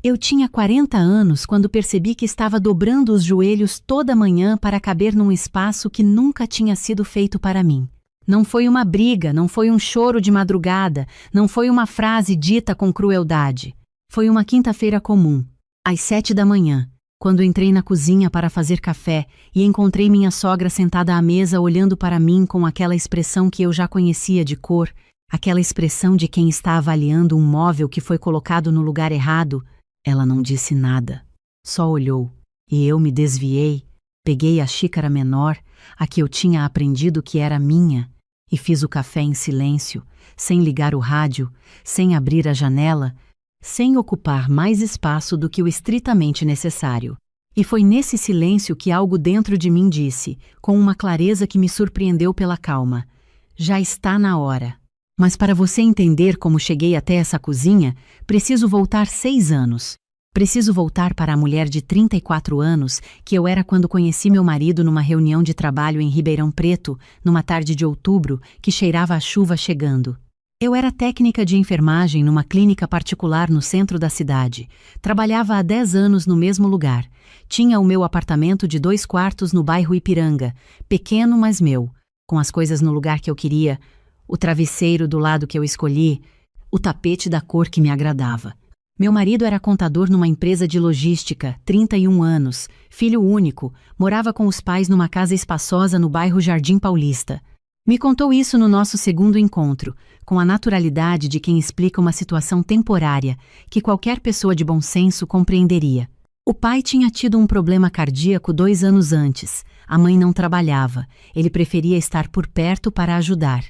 Eu tinha 40 anos quando percebi que estava dobrando os joelhos toda manhã para caber num espaço que nunca tinha sido feito para mim. Não foi uma briga, não foi um choro de madrugada, não foi uma frase dita com crueldade. Foi uma quinta-feira comum, às 7 da manhã, quando entrei na cozinha para fazer café e encontrei minha sogra sentada à mesa olhando para mim com aquela expressão que eu já conhecia de cor, aquela expressão de quem está avaliando um móvel que foi colocado no lugar errado. Ela não disse nada, só olhou, e eu me desviei, peguei a xícara menor, a que eu tinha aprendido que era minha, e fiz o café em silêncio, sem ligar o rádio, sem abrir a janela, sem ocupar mais espaço do que o estritamente necessário. E foi nesse silêncio que algo dentro de mim disse, com uma clareza que me surpreendeu pela calma: já está na hora. Mas para você entender como cheguei até essa cozinha, preciso voltar 6 anos. Preciso voltar para a mulher de 34 anos que eu era quando conheci meu marido numa reunião de trabalho em Ribeirão Preto, numa tarde de outubro que cheirava a chuva chegando. Eu era técnica de enfermagem numa clínica particular no centro da cidade. Trabalhava há 10 anos no mesmo lugar. Tinha o meu apartamento de 2 quartos no bairro Ipiranga, pequeno mas meu, com as coisas no lugar que eu queria, o travesseiro do lado que eu escolhi, o tapete da cor que me agradava. Meu marido era contador numa empresa de logística, 31 anos, filho único, morava com os pais numa casa espaçosa no bairro Jardim Paulista. Me contou isso no nosso segundo encontro, com a naturalidade de quem explica uma situação temporária, que qualquer pessoa de bom senso compreenderia. O pai tinha tido um problema cardíaco 2 anos antes, a mãe não trabalhava, ele preferia estar por perto para ajudar.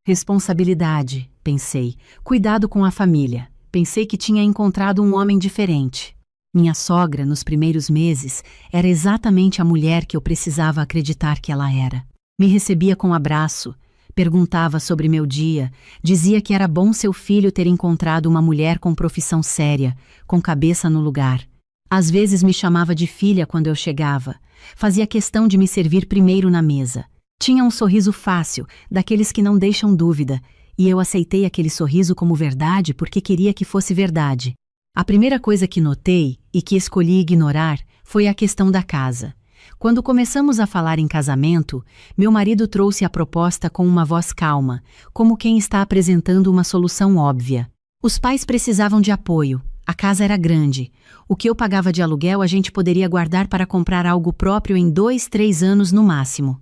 Responsabilidade, pensei. Cuidado com a família. Pensei que tinha encontrado um homem diferente. Minha sogra, nos primeiros meses, era exatamente a mulher que eu precisava acreditar que ela era. Me recebia com abraço, perguntava sobre meu dia, dizia que era bom seu filho ter encontrado uma mulher com profissão séria, com cabeça no lugar. Às vezes me chamava de filha quando eu chegava. Fazia questão de me servir primeiro na mesa. Tinha um sorriso fácil, daqueles que não deixam dúvida, e eu aceitei aquele sorriso como verdade porque queria que fosse verdade. A primeira coisa que notei, e que escolhi ignorar, foi a questão da casa. Quando começamos a falar em casamento, meu marido trouxe a proposta com uma voz calma, como quem está apresentando uma solução óbvia. Os pais precisavam de apoio, a casa era grande. O que eu pagava de aluguel a gente poderia guardar para comprar algo próprio em 2, 3 anos no máximo.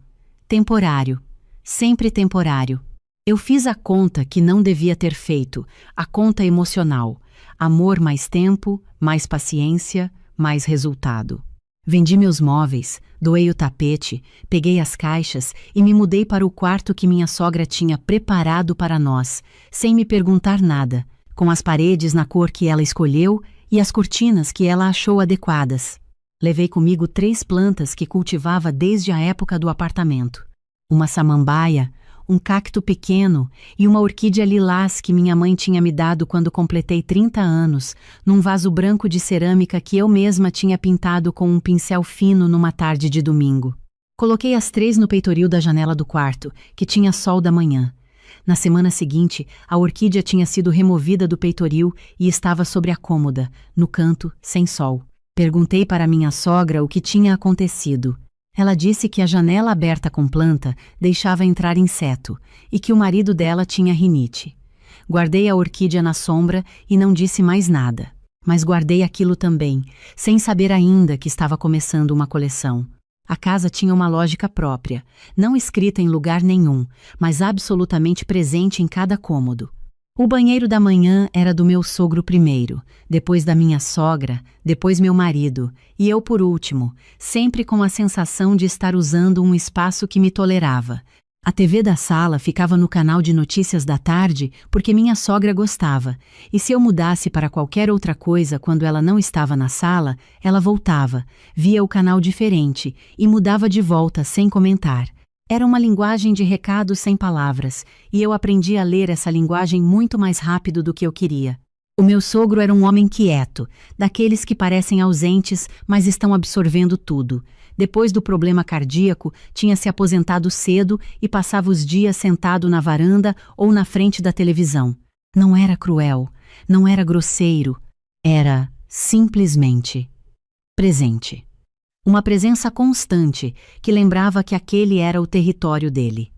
Temporário. Sempre temporário. Eu fiz a conta que não devia ter feito, a conta emocional. Amor mais tempo, mais paciência, mais resultado. Vendi meus móveis, doei o tapete, peguei as caixas e me mudei para o quarto que minha sogra tinha preparado para nós, sem me perguntar nada, com as paredes na cor que ela escolheu e as cortinas que ela achou adequadas. Levei comigo 3 plantas que cultivava desde a época do apartamento. Uma samambaia, um cacto pequeno e uma orquídea lilás que minha mãe tinha me dado quando completei 30 anos, num vaso branco de cerâmica que eu mesma tinha pintado com um pincel fino numa tarde de domingo. Coloquei as 3 no peitoril da janela do quarto, que tinha sol da manhã. Na semana seguinte, a orquídea tinha sido removida do peitoril e estava sobre a cômoda, no canto, sem sol. Perguntei para minha sogra o que tinha acontecido. Ela disse que a janela aberta com planta deixava entrar inseto e que o marido dela tinha rinite. Guardei a orquídea na sombra e não disse mais nada. Mas guardei aquilo também, sem saber ainda que estava começando uma coleção. A casa tinha uma lógica própria, não escrita em lugar nenhum, mas absolutamente presente em cada cômodo. O banheiro da manhã era do meu sogro primeiro, depois da minha sogra, depois meu marido, e eu por último, sempre com a sensação de estar usando um espaço que me tolerava. A TV da sala ficava no canal de notícias da tarde porque minha sogra gostava, e se eu mudasse para qualquer outra coisa quando ela não estava na sala, ela voltava, via o canal diferente e mudava de volta sem comentar. Era uma linguagem de recados sem palavras, e eu aprendi a ler essa linguagem muito mais rápido do que eu queria. O meu sogro era um homem quieto, daqueles que parecem ausentes, mas estão absorvendo tudo. Depois do problema cardíaco, tinha se aposentado cedo e passava os dias sentado na varanda ou na frente da televisão. Não era cruel, não era grosseiro, era simplesmente presente. Uma presença constante que lembrava que aquele era o território dele.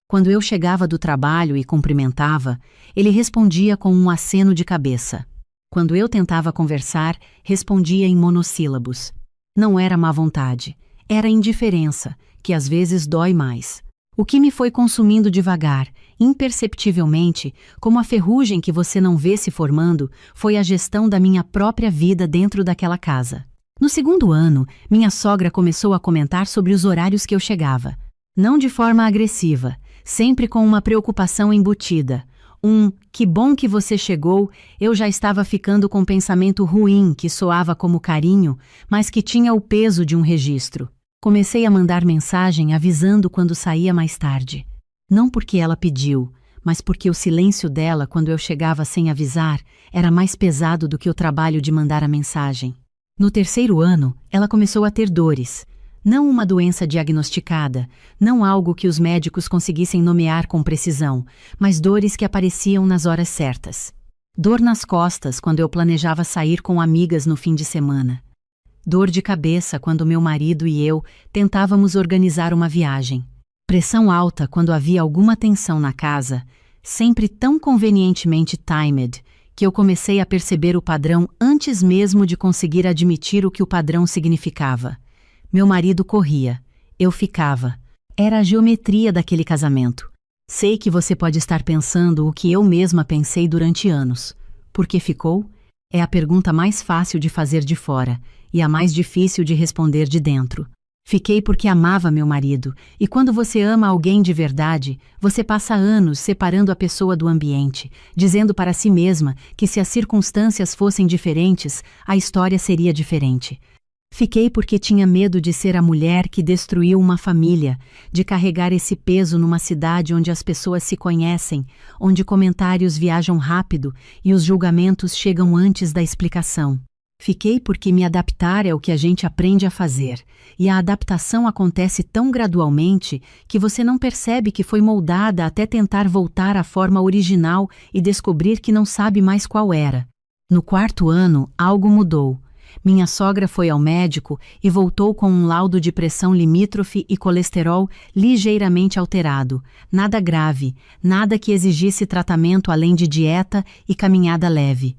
Quando eu chegava do trabalho e cumprimentava, ele respondia com um aceno de cabeça. Quando eu tentava conversar, respondia em monossílabos. Não era má vontade, era indiferença, que às vezes dói mais. O que me foi consumindo devagar, imperceptivelmente, como a ferrugem que você não vê se formando, foi a gestão da minha própria vida dentro daquela casa. No segundo ano, minha sogra começou a comentar sobre os horários que eu chegava. Não de forma agressiva, sempre com uma preocupação embutida. Que bom que você chegou, eu já estava ficando com um pensamento ruim que soava como carinho, mas que tinha o peso de um registro. Comecei a mandar mensagem avisando quando saía mais tarde. Não porque ela pediu, mas porque o silêncio dela quando eu chegava sem avisar era mais pesado do que o trabalho de mandar a mensagem. No terceiro ano, ela começou a ter dores. Não uma doença diagnosticada, não algo que os médicos conseguissem nomear com precisão, mas dores que apareciam nas horas certas. Dor nas costas quando eu planejava sair com amigas no fim de semana. Dor de cabeça quando meu marido e eu tentávamos organizar uma viagem. Pressão alta quando havia alguma tensão na casa, sempre tão convenientemente timed, que eu comecei a perceber o padrão antes mesmo de conseguir admitir o que o padrão significava. Meu marido corria, eu ficava. Era a geometria daquele casamento. Sei que você pode estar pensando o que eu mesma pensei durante anos. Por que ficou? É a pergunta mais fácil de fazer de fora e a mais difícil de responder de dentro. Fiquei porque amava meu marido, e quando você ama alguém de verdade, você passa anos separando a pessoa do ambiente, dizendo para si mesma que se as circunstâncias fossem diferentes, a história seria diferente. Fiquei porque tinha medo de ser a mulher que destruiu uma família, de carregar esse peso numa cidade onde as pessoas se conhecem, onde comentários viajam rápido e os julgamentos chegam antes da explicação. Fiquei porque me adaptar é o que a gente aprende a fazer, e a adaptação acontece tão gradualmente que você não percebe que foi moldada até tentar voltar à forma original e descobrir que não sabe mais qual era. No quarto ano, algo mudou. Minha sogra foi ao médico e voltou com um laudo de pressão limítrofe e colesterol ligeiramente alterado. Nada grave, nada que exigisse tratamento além de dieta e caminhada leve.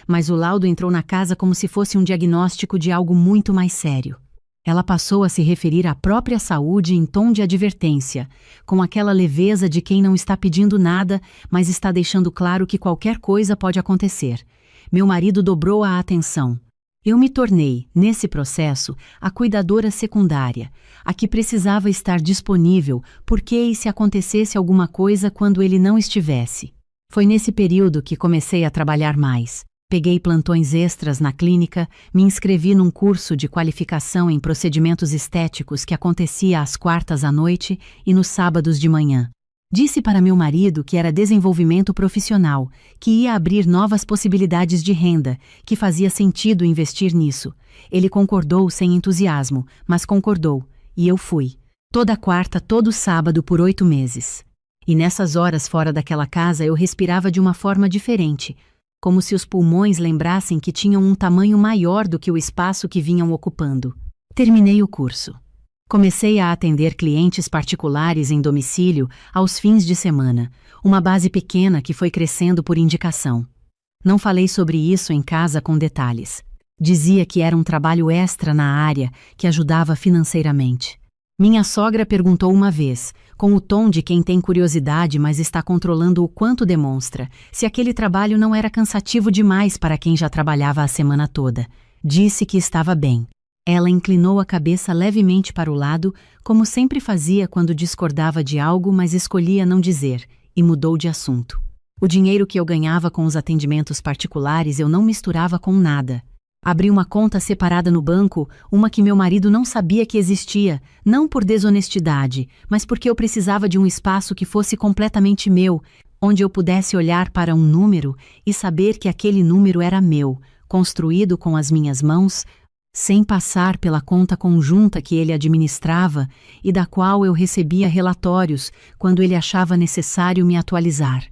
Mas o laudo entrou na casa como se fosse um diagnóstico de algo muito mais sério. Ela passou a se referir à própria saúde em tom de advertência, com aquela leveza de quem não está pedindo nada, mas está deixando claro que qualquer coisa pode acontecer. Meu marido dobrou a atenção. Eu me tornei, nesse processo, a cuidadora secundária, a que precisava estar disponível porque e se acontecesse alguma coisa quando ele não estivesse. Foi nesse período que comecei a trabalhar mais. Peguei plantões extras na clínica, me inscrevi num curso de qualificação em procedimentos estéticos que acontecia às quartas à noite e nos sábados de manhã. Disse para meu marido que era desenvolvimento profissional, que ia abrir novas possibilidades de renda, que fazia sentido investir nisso. Ele concordou sem entusiasmo, mas concordou, e eu fui. Toda quarta, todo sábado por 8 meses. E nessas horas fora daquela casa eu respirava de uma forma diferente, como se os pulmões lembrassem que tinham um tamanho maior do que o espaço que vinham ocupando. Terminei o curso. Comecei a atender clientes particulares em domicílio aos fins de semana, uma base pequena que foi crescendo por indicação. Não falei sobre isso em casa com detalhes. Dizia que era um trabalho extra na área que ajudava financeiramente. Minha sogra perguntou uma vez, com o tom de quem tem curiosidade mas está controlando o quanto demonstra, se aquele trabalho não era cansativo demais para quem já trabalhava a semana toda. Disse que estava bem. Ela inclinou a cabeça levemente para o lado, como sempre fazia quando discordava de algo, mas escolhia não dizer, e mudou de assunto. O dinheiro que eu ganhava com os atendimentos particulares eu não misturava com nada. Abri uma conta separada no banco, uma que meu marido não sabia que existia, não por desonestidade, mas porque eu precisava de um espaço que fosse completamente meu, onde eu pudesse olhar para um número e saber que aquele número era meu, construído com as minhas mãos, sem passar pela conta conjunta que ele administrava e da qual eu recebia relatórios quando ele achava necessário me atualizar.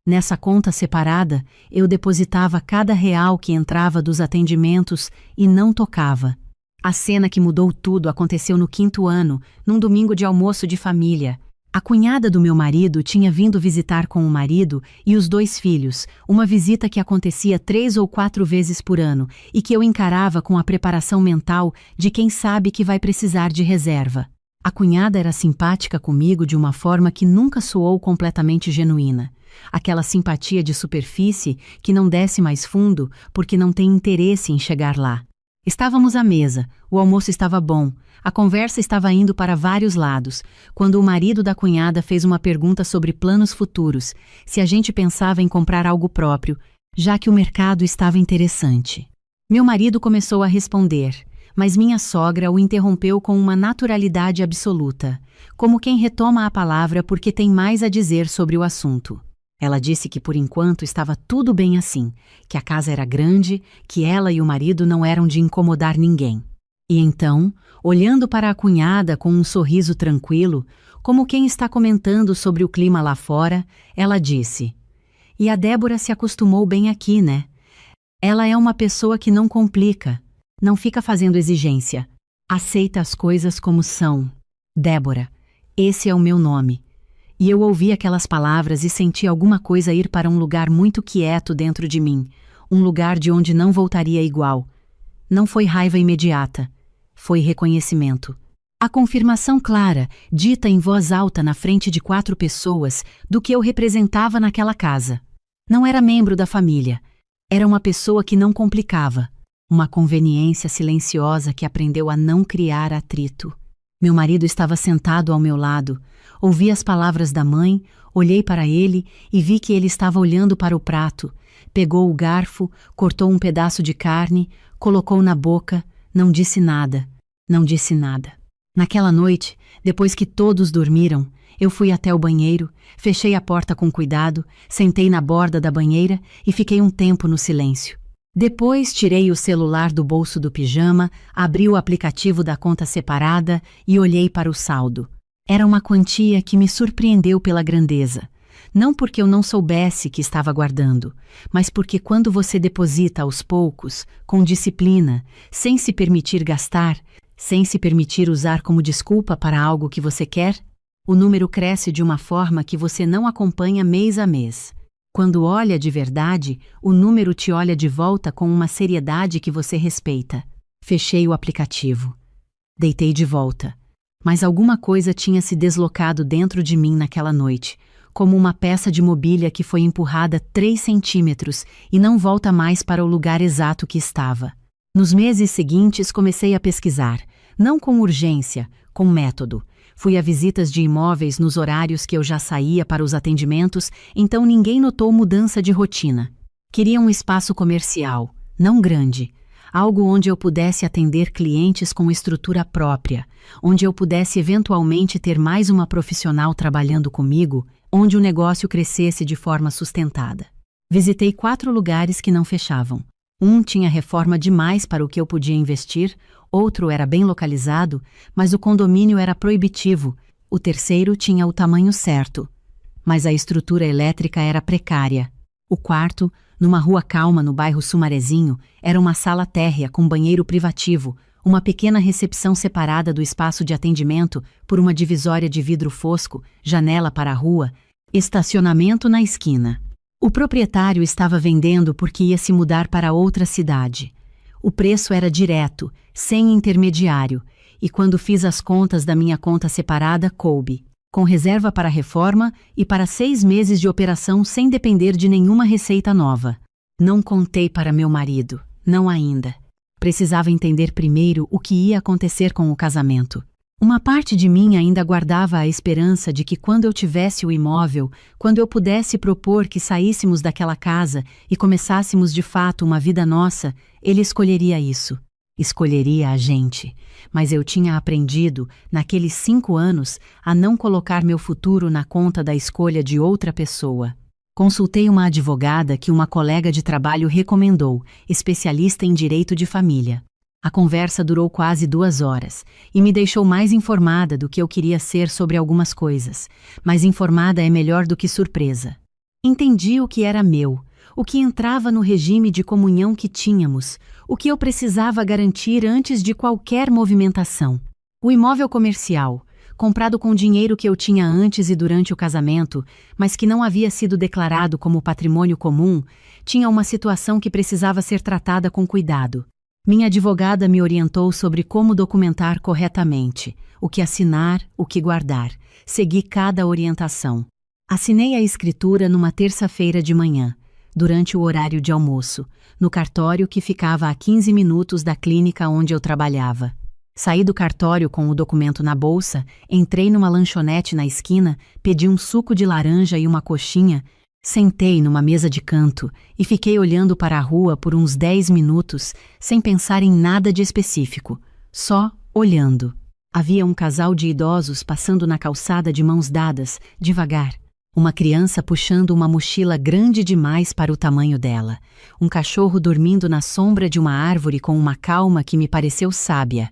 Nessa conta separada, eu depositava cada real que entrava dos atendimentos e não tocava. A cena que mudou tudo aconteceu no 5º ano, num domingo de almoço de família. A cunhada do meu marido tinha vindo visitar com o marido e os 2 filhos, uma visita que acontecia 3 ou 4 vezes por ano e que eu encarava com a preparação mental de quem sabe que vai precisar de reserva. A cunhada era simpática comigo de uma forma que nunca soou completamente genuína. Aquela simpatia de superfície que não desce mais fundo porque não tem interesse em chegar lá. Estávamos à mesa, o almoço estava bom, a conversa estava indo para vários lados, quando o marido da cunhada fez uma pergunta sobre planos futuros, se a gente pensava em comprar algo próprio, já que o mercado estava interessante. Meu marido começou a responder, mas minha sogra o interrompeu com uma naturalidade absoluta, como quem retoma a palavra porque tem mais a dizer sobre o assunto. Ela disse que por enquanto estava tudo bem assim, que a casa era grande, que ela e o marido não eram de incomodar ninguém. E então, olhando para a cunhada com um sorriso tranquilo, como quem está comentando sobre o clima lá fora, ela disse: "E a Débora se acostumou bem aqui, né? Ela é uma pessoa que não complica, não fica fazendo exigência, aceita as coisas como são. Débora, esse é o meu nome." E eu ouvi aquelas palavras e senti alguma coisa ir para um lugar muito quieto dentro de mim, um lugar de onde não voltaria igual. Não foi raiva imediata, foi reconhecimento. A confirmação clara, dita em voz alta na frente de 4 pessoas, do que eu representava naquela casa. Não era membro da família, era uma pessoa que não complicava, uma conveniência silenciosa que aprendeu a não criar atrito. Meu marido estava sentado ao meu lado. Ouvi as palavras da mãe, olhei para ele e vi que ele estava olhando para o prato. Pegou o garfo, cortou um pedaço de carne, colocou na boca, não disse nada, não disse nada. Naquela noite, depois que todos dormiram, eu fui até o banheiro, fechei a porta com cuidado, sentei na borda da banheira e fiquei um tempo no silêncio. Depois tirei o celular do bolso do pijama, abri o aplicativo da conta separada e olhei para o saldo. Era uma quantia que me surpreendeu pela grandeza. Não porque eu não soubesse que estava guardando, mas porque quando você deposita aos poucos, com disciplina, sem se permitir gastar, sem se permitir usar como desculpa para algo que você quer, o número cresce de uma forma que você não acompanha mês a mês. Quando olha de verdade, o número te olha de volta com uma seriedade que você respeita. Fechei o aplicativo. Deitei de volta. Mas alguma coisa tinha se deslocado dentro de mim naquela noite, como uma peça de mobília que foi empurrada 3 centímetros e não volta mais para o lugar exato que estava. Nos meses seguintes comecei a pesquisar, não com urgência, com método. Fui a visitas de imóveis nos horários que eu já saía para os atendimentos, então ninguém notou mudança de rotina. Queria um espaço comercial, não grande, algo onde eu pudesse atender clientes com estrutura própria, onde eu pudesse eventualmente ter mais uma profissional trabalhando comigo, onde o negócio crescesse de forma sustentada. Visitei 4 lugares que não fechavam. Um tinha reforma demais para o que eu podia investir, outro era bem localizado, mas o condomínio era proibitivo, o terceiro tinha o tamanho certo, mas a estrutura elétrica era precária. O quarto, numa rua calma no bairro Sumarezinho, era uma sala térrea com banheiro privativo, uma pequena recepção separada do espaço de atendimento por uma divisória de vidro fosco, janela para a rua, estacionamento na esquina. O proprietário estava vendendo porque ia se mudar para outra cidade. O preço era direto, sem intermediário, e quando fiz as contas da minha conta separada, coube, com reserva para reforma e para 6 meses de operação sem depender de nenhuma receita nova. Não contei para meu marido, não ainda. Precisava entender primeiro o que ia acontecer com o casamento. Uma parte de mim ainda guardava a esperança de que quando eu tivesse o imóvel, quando eu pudesse propor que saíssemos daquela casa e começássemos de fato uma vida nossa, ele escolheria isso. Escolheria a gente. Mas eu tinha aprendido, naqueles 5 anos, a não colocar meu futuro na conta da escolha de outra pessoa. Consultei uma advogada que uma colega de trabalho recomendou, especialista em direito de família. A conversa durou quase 2 horas e me deixou mais informada do que eu queria ser sobre algumas coisas, mas informada é melhor do que surpresa. Entendi o que era meu, o que entrava no regime de comunhão que tínhamos, o que eu precisava garantir antes de qualquer movimentação. O imóvel comercial, comprado com dinheiro que eu tinha antes e durante o casamento, mas que não havia sido declarado como patrimônio comum, tinha uma situação que precisava ser tratada com cuidado. Minha advogada me orientou sobre como documentar corretamente, o que assinar, o que guardar. Segui cada orientação. Assinei a escritura numa terça-feira de manhã, durante o horário de almoço, no cartório que ficava a 15 minutos da clínica onde eu trabalhava. Saí do cartório com o documento na bolsa, entrei numa lanchonete na esquina, pedi um suco de laranja e uma coxinha, sentei numa mesa de canto e fiquei olhando para a rua por uns 10 minutos, sem pensar em nada de específico, só olhando. Havia um casal de idosos passando na calçada de mãos dadas, devagar. Uma criança puxando uma mochila grande demais para o tamanho dela. Um cachorro dormindo na sombra de uma árvore com uma calma que me pareceu sábia.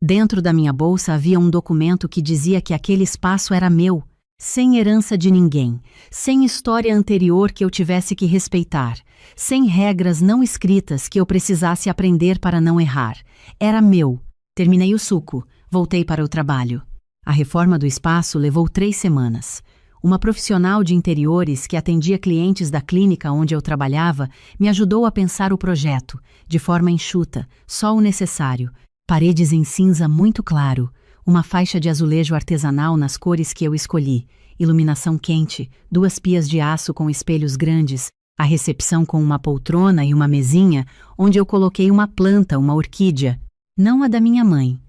Dentro da minha bolsa havia um documento que dizia que aquele espaço era meu, sem herança de ninguém, sem história anterior que eu tivesse que respeitar, sem regras não escritas que eu precisasse aprender para não errar. Era meu. Terminei o suco, voltei para o trabalho. A reforma do espaço levou 3 semanas. Uma profissional de interiores que atendia clientes da clínica onde eu trabalhava me ajudou a pensar o projeto, de forma enxuta, só o necessário. Paredes em cinza muito claro, uma faixa de azulejo artesanal nas cores que eu escolhi, iluminação quente, 2 pias de aço com espelhos grandes, a recepção com uma poltrona e uma mesinha, onde eu coloquei uma planta, uma orquídea. Não a da minha mãe.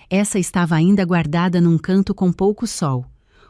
Essa estava ainda guardada num canto com pouco sol.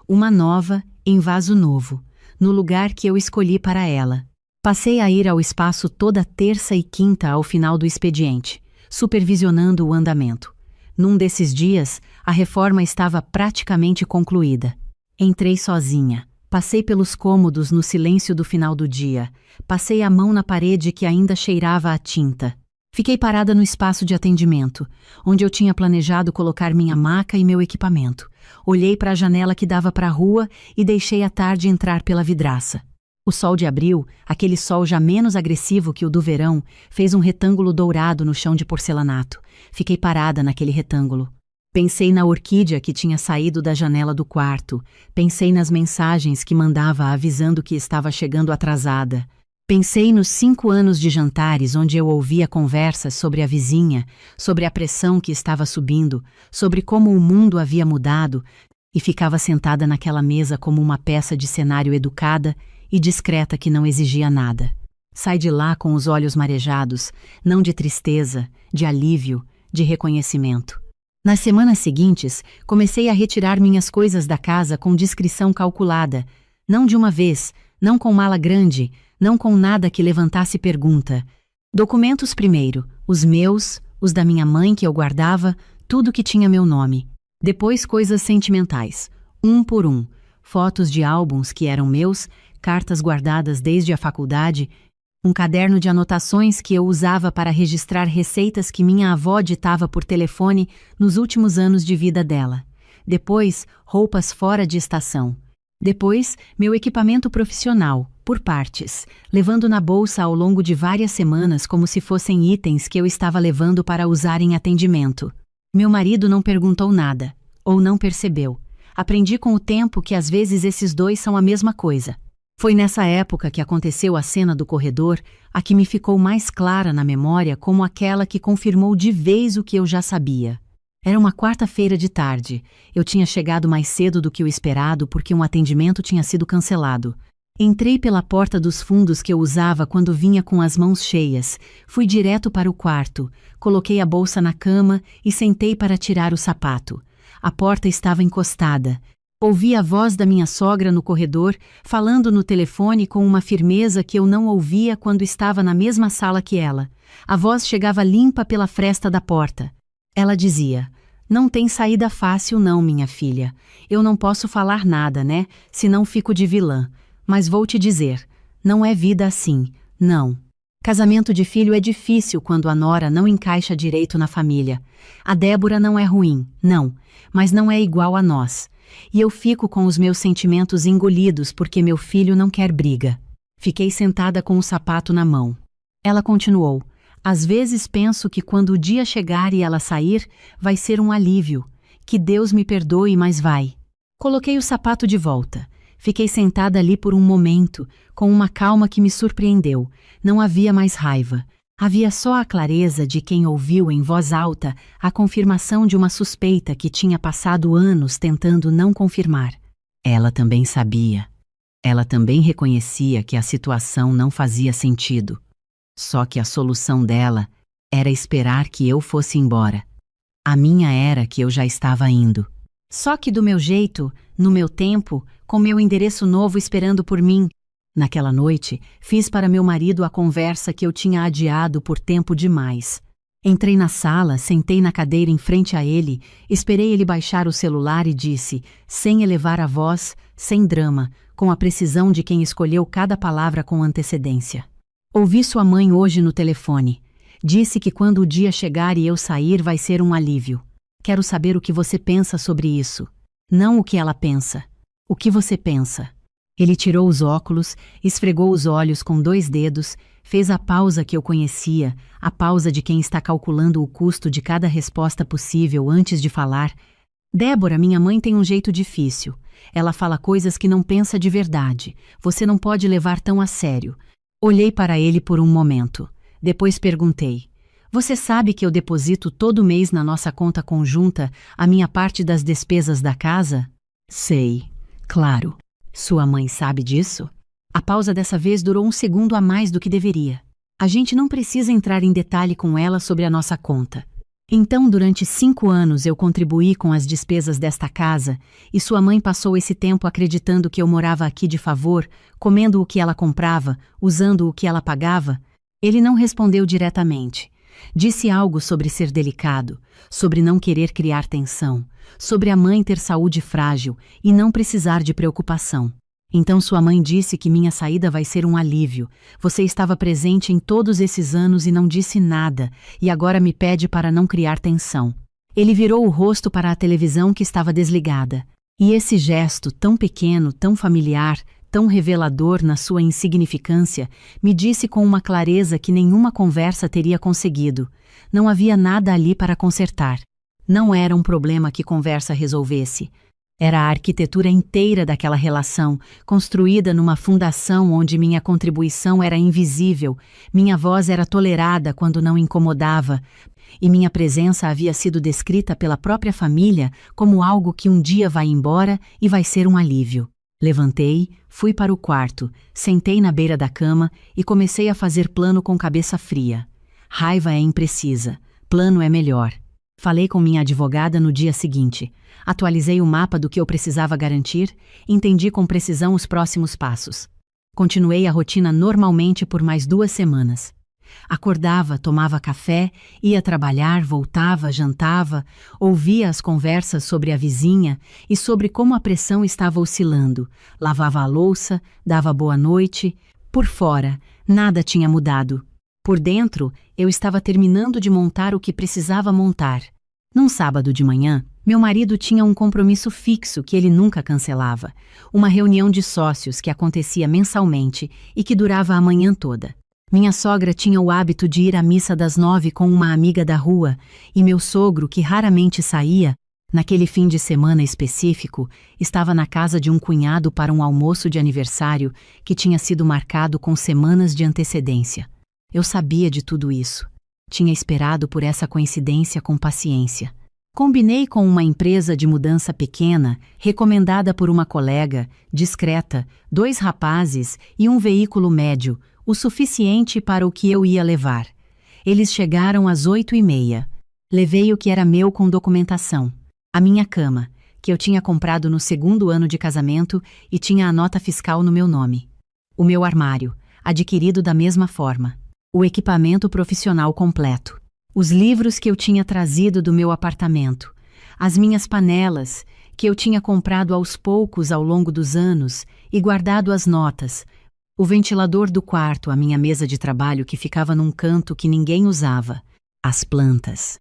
Uma nova, em vaso novo, no lugar que eu escolhi para ela. Passei a ir ao espaço toda terça e quinta ao final do expediente, supervisionando o andamento. Num desses dias, a reforma estava praticamente concluída. Entrei sozinha, passei pelos cômodos no silêncio do final do dia, passei a mão na parede que ainda cheirava a tinta. Fiquei parada no espaço de atendimento, onde eu tinha planejado colocar minha maca e meu equipamento. Olhei para a janela que dava para a rua e deixei a tarde entrar pela vidraça. O sol de abril, aquele sol já menos agressivo que o do verão, fez um retângulo dourado no chão de porcelanato. Fiquei parada naquele retângulo. Pensei na orquídea que tinha saído da janela do quarto. Pensei nas mensagens que mandava avisando que estava chegando atrasada. Pensei nos 5 anos de jantares onde eu ouvia conversas sobre a vizinha, sobre a pressão que estava subindo, sobre como o mundo havia mudado, e ficava sentada naquela mesa como uma peça de cenário educada e discreta que não exigia nada. Sai de lá com os olhos marejados, não de tristeza, de alívio, de reconhecimento. Nas semanas seguintes, comecei a retirar minhas coisas da casa com discrição calculada, não de uma vez, não com mala grande, não com nada que levantasse pergunta. Documentos primeiro, os meus, os da minha mãe que eu guardava, tudo que tinha meu nome. Depois coisas sentimentais, um por um, fotos de álbuns que eram meus, cartas guardadas desde a faculdade, um caderno de anotações que eu usava para registrar receitas que minha avó ditava por telefone nos últimos anos de vida dela. Depois, roupas fora de estação. Depois, meu equipamento profissional, por partes, levando na bolsa ao longo de várias semanas como se fossem itens que eu estava levando para usar em atendimento. Meu marido não perguntou nada, ou não percebeu. Aprendi com o tempo que às vezes esses dois são a mesma coisa. Foi nessa época que aconteceu a cena do corredor, a que me ficou mais clara na memória como aquela que confirmou de vez o que eu já sabia. Era uma quarta-feira de tarde. Eu tinha chegado mais cedo do que o esperado porque um atendimento tinha sido cancelado. Entrei pela porta dos fundos que eu usava quando vinha com as mãos cheias. Fui direto para o quarto, coloquei a bolsa na cama e sentei para tirar o sapato. A porta estava encostada. Ouvi a voz da minha sogra no corredor, falando no telefone com uma firmeza que eu não ouvia quando estava na mesma sala que ela. A voz chegava limpa pela fresta da porta. Ela dizia: "Não tem saída fácil não, minha filha. Eu não posso falar nada, né? Senão fico de vilã. Mas vou te dizer, não é vida assim, não. Casamento de filho é difícil quando a nora não encaixa direito na família. A Débora não é ruim, não, mas não é igual a nós. E eu fico com os meus sentimentos engolidos porque meu filho não quer briga. Fiquei sentada com o sapato na mão. Ela continuou: às vezes penso que quando o dia chegar e ela sair, vai ser um alívio. Que Deus me perdoe, mas vai. Coloquei o sapato de volta. Fiquei sentada ali por um momento, com uma calma que me surpreendeu. Não havia mais raiva. Havia só a clareza de quem ouviu em voz alta a confirmação de uma suspeita que tinha passado anos tentando não confirmar. Ela também sabia. Ela também reconhecia que a situação não fazia sentido. Só que a solução dela era esperar que eu fosse embora. A minha era que eu já estava indo. Só que do meu jeito, no meu tempo, com meu endereço novo esperando por mim. Naquela noite, fiz para meu marido a conversa que eu tinha adiado por tempo demais. Entrei na sala, sentei na cadeira em frente a ele, esperei ele baixar o celular e disse, sem elevar a voz, sem drama, com a precisão de quem escolheu cada palavra com antecedência. Ouvi sua mãe hoje no telefone. Disse que quando o dia chegar e eu sair vai ser um alívio. Quero saber o que você pensa sobre isso. Não o que ela pensa. O que você pensa? Ele tirou os óculos, esfregou os olhos com 2 dedos, fez a pausa que eu conhecia, a pausa de quem está calculando o custo de cada resposta possível antes de falar. Débora, minha mãe tem um jeito difícil. Ela fala coisas que não pensa de verdade. Você não pode levar tão a sério. Olhei para ele por um momento. Depois perguntei. Você sabe que eu deposito todo mês na nossa conta conjunta a minha parte das despesas da casa? Sei. Claro. Sua mãe sabe disso? A pausa dessa vez durou 1 segundo a mais do que deveria. A gente não precisa entrar em detalhe com ela sobre a nossa conta. Então, durante 5 anos eu contribuí com as despesas desta casa e sua mãe passou esse tempo acreditando que eu morava aqui de favor, comendo o que ela comprava, usando o que ela pagava? Ele não respondeu diretamente. Disse algo sobre ser delicado, sobre não querer criar tensão, sobre a mãe ter saúde frágil e não precisar de preocupação. Então sua mãe disse que minha saída vai ser um alívio. Você estava presente em todos esses anos e não disse nada, e agora me pede para não criar tensão. Ele virou o rosto para a televisão que estava desligada. E esse gesto, tão pequeno, tão familiar, tão revelador na sua insignificância, me disse com uma clareza que nenhuma conversa teria conseguido. Não havia nada ali para consertar. Não era um problema que conversa resolvesse. Era a arquitetura inteira daquela relação, construída numa fundação onde minha contribuição era invisível, minha voz era tolerada quando não incomodava, e minha presença havia sido descrita pela própria família como algo que um dia vai embora e vai ser um alívio. Levantei, fui para o quarto, sentei na beira da cama e comecei a fazer plano com cabeça fria. Raiva é imprecisa, plano é melhor. Falei com minha advogada no dia seguinte. Atualizei o mapa do que eu precisava garantir, entendi com precisão os próximos passos. Continuei a rotina normalmente por mais 2 semanas. Acordava, tomava café, ia trabalhar, voltava, jantava, ouvia as conversas sobre a vizinha e sobre como a pressão estava oscilando, lavava a louça, dava boa noite. Por fora, nada tinha mudado. Por dentro, eu estava terminando de montar o que precisava montar. Num sábado de manhã, meu marido tinha um compromisso fixo que ele nunca cancelava, uma reunião de sócios que acontecia mensalmente e que durava a manhã toda. Minha sogra tinha o hábito de ir à missa das 9 com uma amiga da rua, e meu sogro, que raramente saía, naquele fim de semana específico, estava na casa de um cunhado para um almoço de aniversário que tinha sido marcado com semanas de antecedência. Eu sabia de tudo isso. Tinha esperado por essa coincidência com paciência. Combinei com uma empresa de mudança pequena, recomendada por uma colega, discreta, 2 rapazes e um veículo médio, o suficiente para o que eu ia levar. Eles chegaram às 8h30. Levei o que era meu com documentação. A minha cama, que eu tinha comprado no 2º ano de casamento e tinha a nota fiscal no meu nome. O meu armário, adquirido da mesma forma. O equipamento profissional completo. Os livros que eu tinha trazido do meu apartamento. As minhas panelas, que eu tinha comprado aos poucos ao longo dos anos e guardado as notas. O ventilador do quarto, a minha mesa de trabalho que ficava num canto que ninguém usava. As plantas.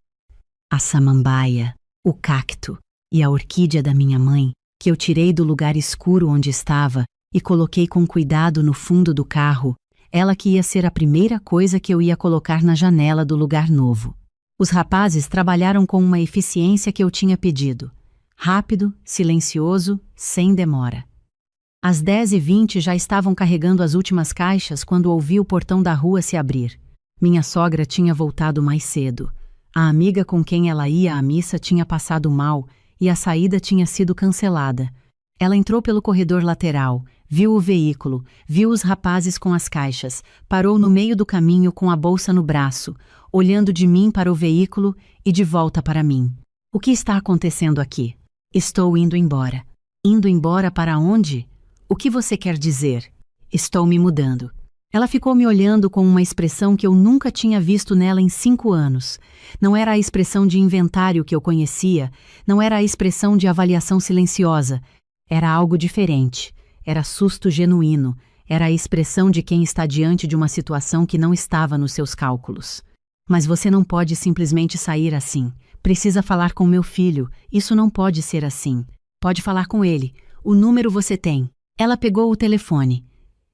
A samambaia, o cacto e a orquídea da minha mãe, que eu tirei do lugar escuro onde estava e coloquei com cuidado no fundo do carro, ela que ia ser a primeira coisa que eu ia colocar na janela do lugar novo. Os rapazes trabalharam com uma eficiência que eu tinha pedido. Rápido, silencioso, sem demora. Às 10h20 já estavam carregando as últimas caixas quando ouvi o portão da rua se abrir. Minha sogra tinha voltado mais cedo. A amiga com quem ela ia à missa tinha passado mal e a saída tinha sido cancelada. Ela entrou pelo corredor lateral, viu o veículo, viu os rapazes com as caixas, parou no meio do caminho com a bolsa no braço, olhando de mim para o veículo e de volta para mim. O que está acontecendo aqui? Estou indo embora. Indo embora para onde? O que você quer dizer? Estou me mudando. Ela ficou me olhando com uma expressão que eu nunca tinha visto nela em 5 anos. Não era a expressão de inventário que eu conhecia, não era a expressão de avaliação silenciosa. Era algo diferente. Era susto genuíno. Era a expressão de quem está diante de uma situação que não estava nos seus cálculos. Mas você não pode simplesmente sair assim. Precisa falar com meu filho. Isso não pode ser assim. Pode falar com ele. O número você tem. Ela pegou o telefone.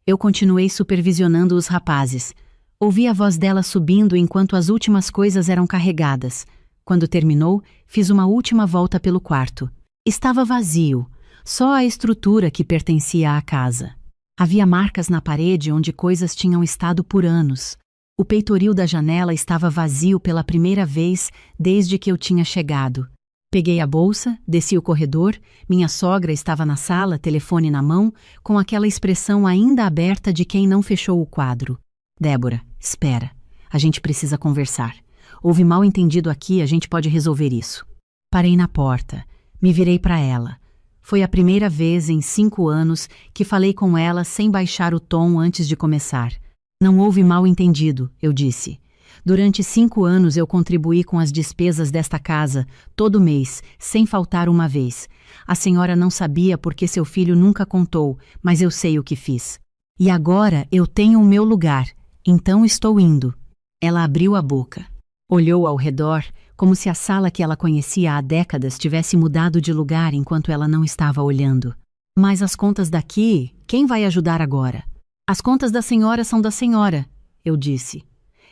Eu continuei supervisionando os rapazes. Ouvi a voz dela subindo enquanto as últimas coisas eram carregadas. Quando terminou, fiz uma última volta pelo quarto. Estava vazio. Só a estrutura que pertencia à casa. Havia marcas na parede onde coisas tinham estado por anos. O peitoril da janela estava vazio pela primeira vez desde que eu tinha chegado. Peguei a bolsa, desci o corredor, minha sogra estava na sala, telefone na mão, com aquela expressão ainda aberta de quem não fechou o quadro. Débora, espera. A gente precisa conversar. Houve mal-entendido aqui, a gente pode resolver isso. Parei na porta. Me virei para ela. Foi a primeira vez em 5 anos que falei com ela sem baixar o tom antes de começar. Não houve mal-entendido, eu disse. Durante 5 anos eu contribuí com as despesas desta casa, todo mês, sem faltar uma vez. A senhora não sabia porque seu filho nunca contou, mas eu sei o que fiz. E agora eu tenho o meu lugar, então estou indo. Ela abriu a boca. Olhou ao redor, como se a sala que ela conhecia há décadas tivesse mudado de lugar enquanto ela não estava olhando. Mas as contas daqui, quem vai ajudar agora? As contas da senhora são da senhora, eu disse.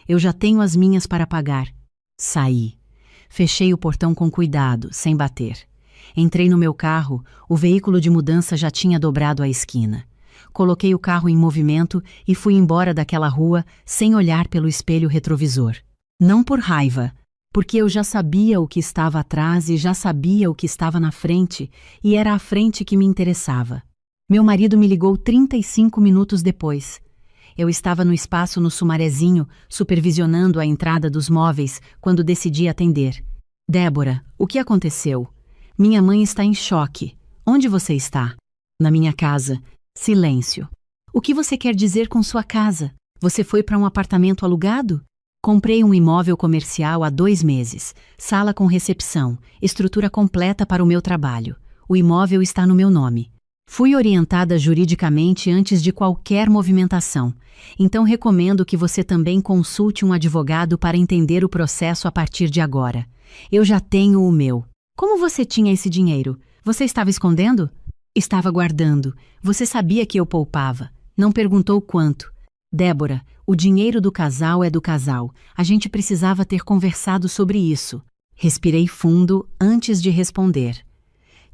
Eu já tenho as minhas para pagar. Saí. Fechei o portão com cuidado, sem bater. Entrei no meu carro, o veículo de mudança já tinha dobrado a esquina. Coloquei o carro em movimento e fui embora daquela rua sem olhar pelo espelho retrovisor. Não por raiva, porque eu já sabia o que estava atrás e já sabia o que estava na frente, e era a frente que me interessava. Meu marido me ligou 35 minutos depois. Eu estava no espaço no Sumarezinho, supervisionando a entrada dos móveis, quando decidi atender. Débora, o que aconteceu? Minha mãe está em choque. Onde você está? Na minha casa. Silêncio. O que você quer dizer com sua casa? Você foi para um apartamento alugado? Comprei um imóvel comercial há 2 meses. Sala com recepção. Estrutura completa para o meu trabalho. O imóvel está no meu nome. Fui orientada juridicamente antes de qualquer movimentação, então recomendo que você também consulte um advogado para entender o processo a partir de agora. Eu já tenho o meu. Como você tinha esse dinheiro? Você estava escondendo? Estava guardando. Você sabia que eu poupava. Não perguntou quanto. Débora, o dinheiro do casal é do casal. A gente precisava ter conversado sobre isso. Respirei fundo antes de responder.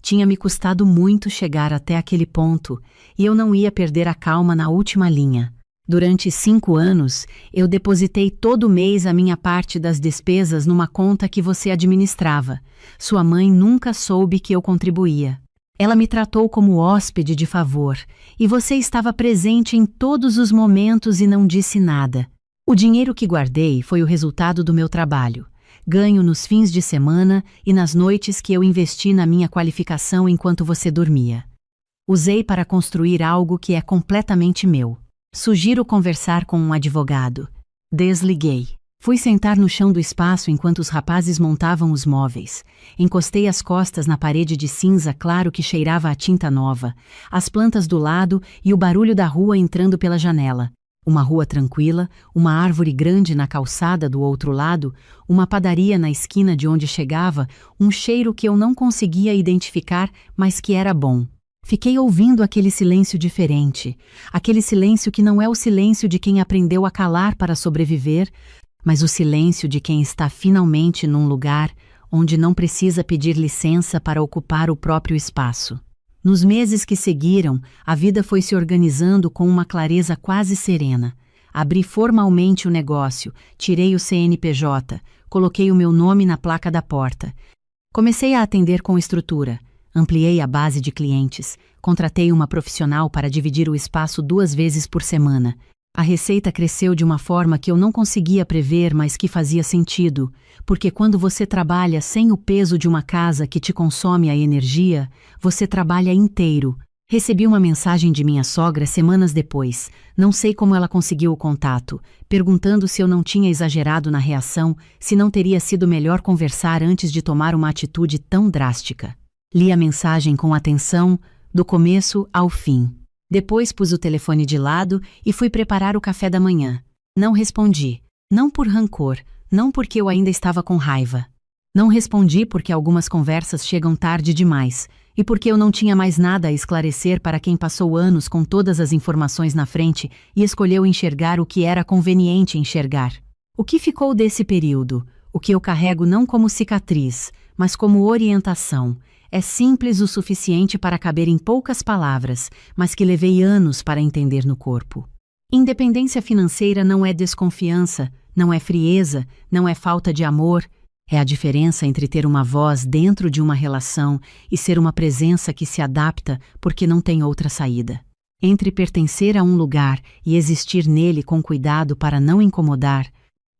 Tinha me custado muito chegar até aquele ponto, e eu não ia perder a calma na última linha. Durante 5 anos, eu depositei todo mês a minha parte das despesas numa conta que você administrava. Sua mãe nunca soube que eu contribuía. Ela me tratou como hóspede de favor, e você estava presente em todos os momentos e não disse nada. O dinheiro que guardei foi o resultado do meu trabalho. Ganho nos fins de semana e nas noites que eu investi na minha qualificação enquanto você dormia. Usei para construir algo que é completamente meu. Sugiro conversar com um advogado. Desliguei. Fui sentar no chão do espaço enquanto os rapazes montavam os móveis. Encostei as costas na parede de cinza claro que cheirava a tinta nova, as plantas do lado e o barulho da rua entrando pela janela. Uma rua tranquila, uma árvore grande na calçada do outro lado, uma padaria na esquina de onde chegava, um cheiro que eu não conseguia identificar, mas que era bom. Fiquei ouvindo aquele silêncio diferente, aquele silêncio que não é o silêncio de quem aprendeu a calar para sobreviver, mas o silêncio de quem está finalmente num lugar onde não precisa pedir licença para ocupar o próprio espaço. Nos meses que seguiram, a vida foi se organizando com uma clareza quase serena. Abri formalmente o negócio, tirei o CNPJ, coloquei o meu nome na placa da porta. Comecei a atender com estrutura. Ampliei a base de clientes, contratei uma profissional para dividir o espaço 2 vezes por semana. A receita cresceu de uma forma que eu não conseguia prever, mas que fazia sentido, porque quando você trabalha sem o peso de uma casa que te consome a energia, você trabalha inteiro. Recebi uma mensagem de minha sogra semanas depois, não sei como ela conseguiu o contato, perguntando se eu não tinha exagerado na reação, se não teria sido melhor conversar antes de tomar uma atitude tão drástica. Li a mensagem com atenção, do começo ao fim. Depois pus o telefone de lado e fui preparar o café da manhã. Não respondi. Não por rancor, não porque eu ainda estava com raiva. Não respondi porque algumas conversas chegam tarde demais e porque eu não tinha mais nada a esclarecer para quem passou anos com todas as informações na frente e escolheu enxergar o que era conveniente enxergar. O que ficou desse período? O que eu carrego não como cicatriz, mas como orientação. É simples o suficiente para caber em poucas palavras, mas que levei anos para entender no corpo. Independência financeira não é desconfiança, não é frieza, não é falta de amor. É a diferença entre ter uma voz dentro de uma relação e ser uma presença que se adapta porque não tem outra saída. Entre pertencer a um lugar e existir nele com cuidado para não incomodar.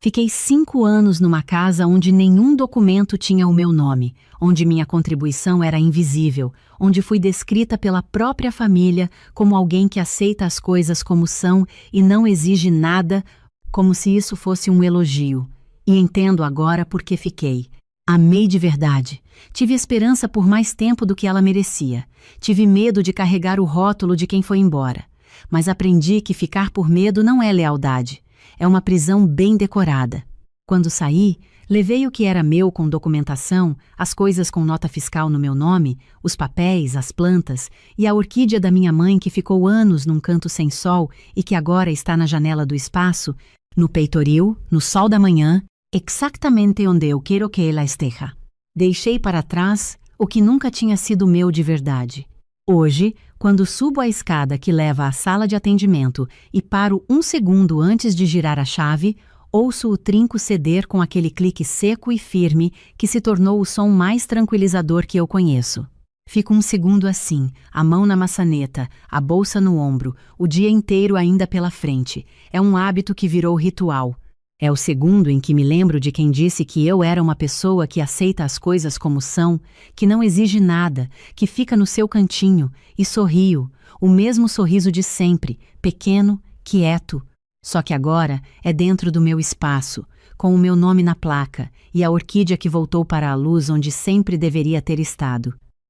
Fiquei 5 anos numa casa onde nenhum documento tinha o meu nome, onde minha contribuição era invisível, onde fui descrita pela própria família como alguém que aceita as coisas como são e não exige nada, como se isso fosse um elogio. E entendo agora por que fiquei. Amei de verdade. Tive esperança por mais tempo do que ela merecia. Tive medo de carregar o rótulo de quem foi embora. Mas aprendi que ficar por medo não é lealdade. É uma prisão bem decorada. Quando saí, levei o que era meu com documentação, as coisas com nota fiscal no meu nome, os papéis, as plantas e a orquídea da minha mãe que ficou anos num canto sem sol e que agora está na janela do espaço, no peitoril, no sol da manhã, exatamente onde eu quero que ela esteja. Deixei para trás o que nunca tinha sido meu de verdade. Hoje, quando subo a escada que leva à sala de atendimento e paro 1 segundo antes de girar a chave, ouço o trinco ceder com aquele clique seco e firme que se tornou o som mais tranquilizador que eu conheço. Fico 1 segundo assim, a mão na maçaneta, a bolsa no ombro, o dia inteiro ainda pela frente. É um hábito que virou ritual. É o segundo em que me lembro de quem disse que eu era uma pessoa que aceita as coisas como são, que não exige nada, que fica no seu cantinho, e sorrio, o mesmo sorriso de sempre, pequeno, quieto. Só que agora é dentro do meu espaço, com o meu nome na placa e a orquídea que voltou para a luz onde sempre deveria ter estado.